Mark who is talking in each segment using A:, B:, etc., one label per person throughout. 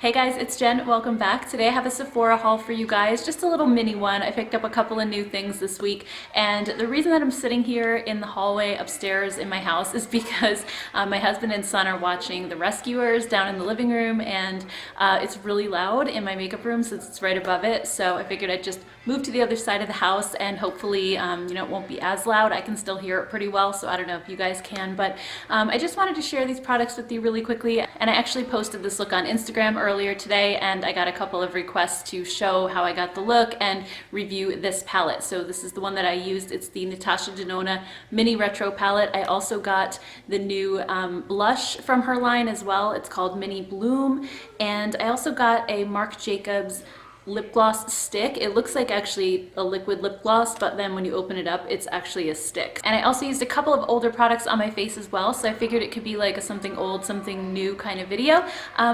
A: Hey guys, it's Jen. Welcome back. Today I have a Sephora haul for you guys, just a little mini one. I picked up a couple of new things this week, and the reason that I'm sitting here in the hallway upstairs in my house is because my husband and son are watching The Rescuers down in the living room, and it's really loud in my makeup room since it's right above it, so I figured I'd just move to the other side of the house and hopefully it won't be as loud. I can still hear it pretty well, so I don't know if you guys can, but I just wanted to share these products with you really quickly, and I actually posted this look on Instagram earlier today, and I got a couple of requests to show how I got the look and review this palette. So this is the one that I used. It's the Natasha Denona Mini Retro palette. I also got the new blush from her line as well. It's called Mini Bloom, and I also got a Marc Jacobs lip gloss stick. It looks like actually a liquid lip gloss, but then when you open it up, it's actually a stick. And I also used a couple of older products on my face as well, so I figured it could be like a something old, something new kind of video.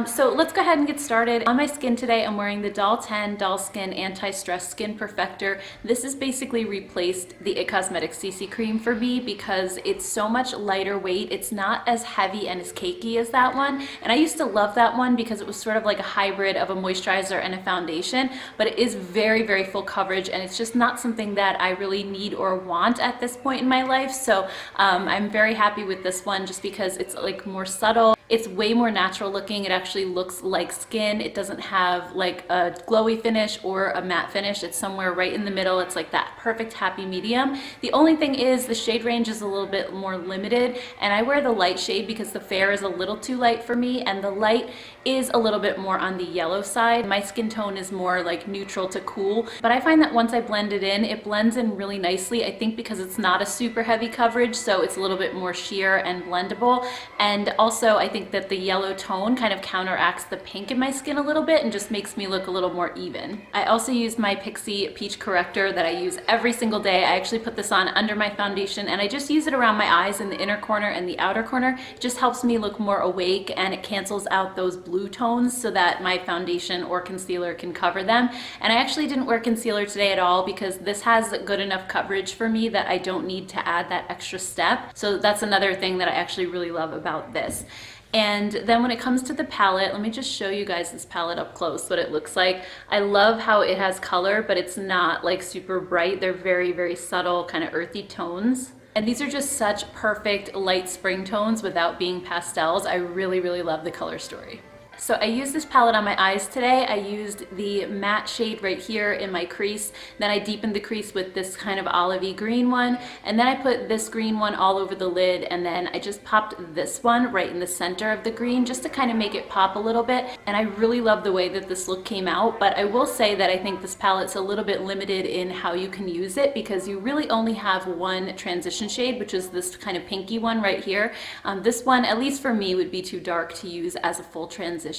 A: So let's go ahead and get started. On my skin today, I'm wearing the Doll 10 Doll Skin Anti-Stress Skin Perfector. This has basically replaced the IT Cosmetics CC Cream for me because it's so much lighter weight. It's not as heavy and as cakey as that one. And I used to love that one because it was sort of like a hybrid of a moisturizer and a foundation, but it is very, very full coverage, and it's just not something that I really need or want at this point in my life. So I'm very happy with this one just because it's like more subtle. It's way more natural looking. It actually looks like skin. It doesn't have like a glowy finish or a matte finish. It's somewhere right in the middle. It's like that perfect happy medium. The only thing is the shade range is a little bit more limited, and I wear the light shade because the fair is a little too light for me, and the light is a little bit more on the yellow side. My skin tone is more like neutral to cool, but I find that once I blend it in, it blends in really nicely. I think because it's not a super heavy coverage, so it's a little bit more sheer and blendable. And also I think that the yellow tone kind of counteracts the pink in my skin a little bit and just makes me look a little more even. I also used my Pixi Peach Corrector that I use every single day. I actually put this on under my foundation, and I just use it around my eyes in the inner corner and the outer corner. It just helps me look more awake, and it cancels out those blue tones so that my foundation or concealer can cover them. And I actually didn't wear concealer today at all because this has good enough coverage for me that I don't need to add that extra step. So that's another thing that I actually really love about this. And then when it comes to the palette, let me just show you guys this palette up close, what it looks like. I love how it has color, but it's not like super bright. They're very, very subtle, kind of earthy tones. And these are just such perfect light spring tones without being pastels. I really, really love the color story. So I used this palette on my eyes today. I used the matte shade right here in my crease. Then I deepened the crease with this kind of olivey green one. And then I put this green one all over the lid. And then I just popped this one right in the center of the green just to kind of make it pop a little bit. And I really love the way that this look came out. But I will say that I think this palette's a little bit limited in how you can use it because you really only have one transition shade, which is this kind of pinky one right here. This one, at least for me, would be too dark to use as a full transition.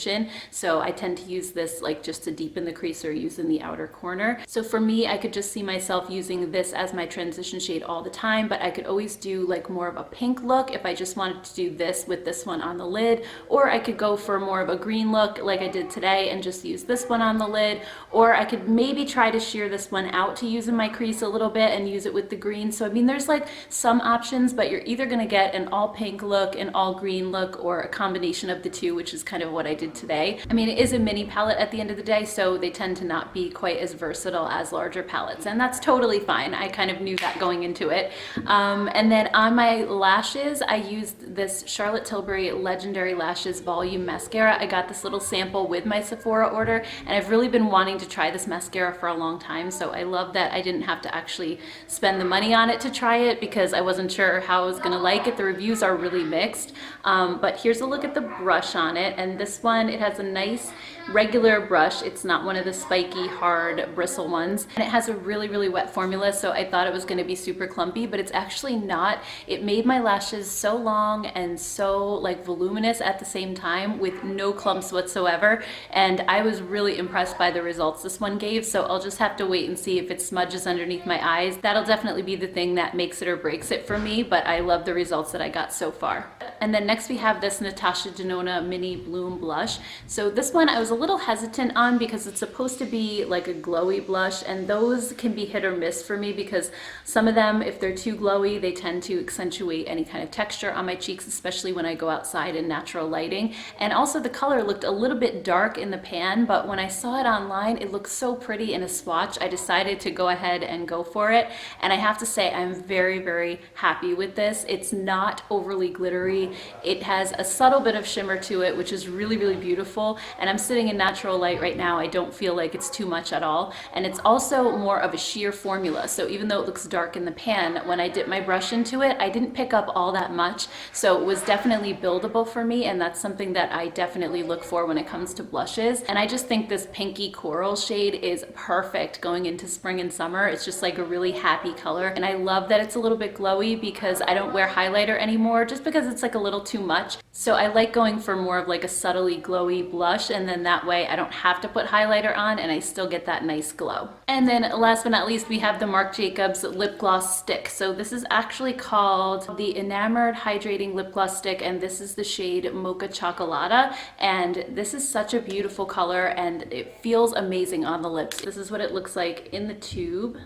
A: So I tend to use this like just to deepen the crease or use in the outer corner. So for me, I could just see myself using this as my transition shade all the time, but I could always do like more of a pink look if I just wanted to do this with this one on the lid, or I could go for more of a green look like I did today and just use this one on the lid, or I could maybe try to sheer this one out to use in my crease a little bit and use it with the green. So I mean, there's like some options, but you're either gonna get an all pink look, an all green look, or a combination of the two, which is kind of what I did today. I mean, it is a mini palette at the end of the day, so they tend to not be quite as versatile as larger palettes, and that's totally fine. I kind of knew that going into it. And then on my lashes, I used this Charlotte Tilbury Legendary Lashes Volume Mascara. I got this little sample with my Sephora order, and I've really been wanting to try this mascara for a long time, so I love that I didn't have to actually spend the money on it to try it because I wasn't sure how I was gonna like it. The reviews are really mixed, but here's a look at the brush on it, and this one, it has a nice regular brush. It's not one of the spiky, hard bristle ones. And it has a really, really wet formula, so I thought it was gonna be super clumpy, but it's actually not. It made my lashes so long and so like voluminous at the same time with no clumps whatsoever. And I was really impressed by the results this one gave, so I'll just have to wait and see if it smudges underneath my eyes. That'll definitely be the thing that makes it or breaks it for me, but I love the results that I got so far. And then next we have this Natasha Denona Mini Bloom Blush blush. So this one I was a little hesitant on because it's supposed to be like a glowy blush, and those can be hit or miss for me because some of them, if they're too glowy, they tend to accentuate any kind of texture on my cheeks, especially when I go outside in natural lighting. And also the color looked a little bit dark in the pan, but when I saw it online, it looked so pretty in a swatch. I decided to go ahead and go for it. And I have to say, I'm very, very happy with this. It's not overly glittery. It has a subtle bit of shimmer to it, which is really, really beautiful. And I'm sitting in natural light right now. I don't feel like it's too much at all. And it's also more of a sheer formula. So even though it looks dark in the pan, when I dip my brush into it, I didn't pick up all that much. So it was definitely buildable for me. And that's something that I definitely look for when it comes to blushes. And I just think this pinky coral shade is perfect going into spring and summer. It's just like a really happy color. And I love that it's a little bit glowy because I don't wear highlighter anymore just because it's like a little too much. So I like going for more of like a subtly glowy blush, and then that way I don't have to put highlighter on and I still get that nice glow. And then last but not least, we have the Marc Jacobs lip gloss stick. So this is actually called the Enamored Hydrating Lip Gloss Stick, and this is the shade Mocha Chocolata. And this is such a beautiful color and it feels amazing on the lips. This is what it looks like in the tube.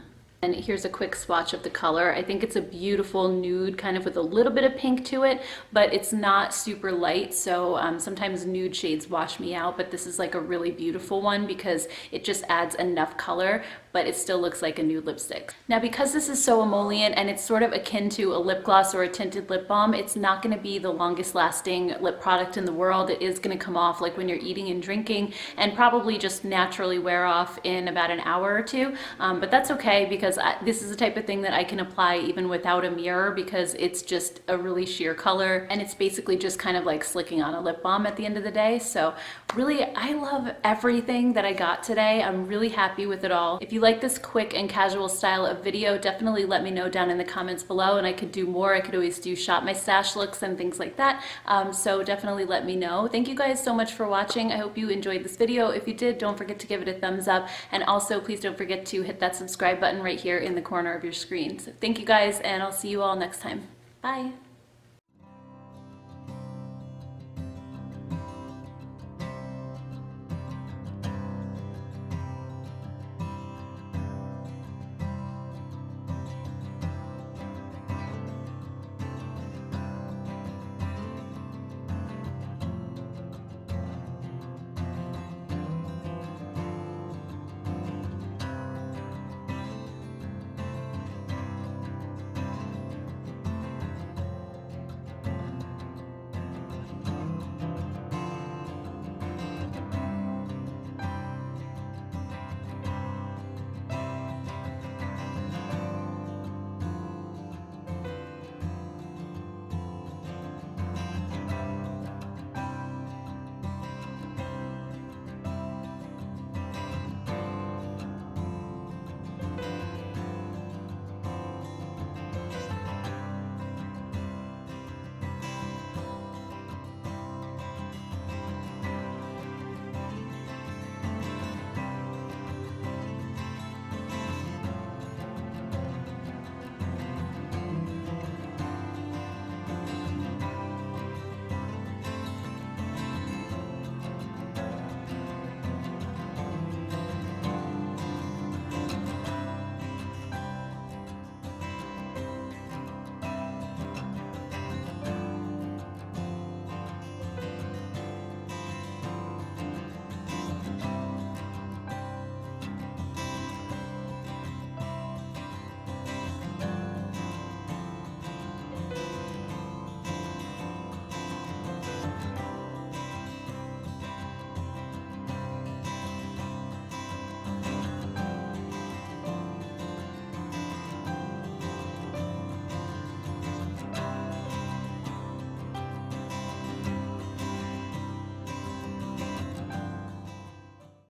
A: And here's a quick swatch of the color. I think it's a beautiful nude, kind of with a little bit of pink to it, but it's not super light. So sometimes nude shades wash me out, but this is like a really beautiful one because it just adds enough color, but it still looks like a nude lipstick. Now, because this is so emollient and it's sort of akin to a lip gloss or a tinted lip balm, it's not gonna be the longest lasting lip product in the world. It is gonna come off like when you're eating and drinking and probably just naturally wear off in about an hour or two. But that's okay because this is the type of thing that I can apply even without a mirror because it's just a really sheer color and it's basically just kind of like slicking on a lip balm at the end of the day. So really, I love everything that I got today. I'm really happy with it all. If you like this quick and casual style of video, definitely let me know down in the comments below and I could do more. I could always do shop my stash looks and things like that. So definitely let me know. Thank you guys so much for watching. I hope you enjoyed this video. If you did, don't forget to give it a thumbs up. And also please don't forget to hit that subscribe button right here in the corner of your screen. So thank you guys, and I'll see you all next time. Bye.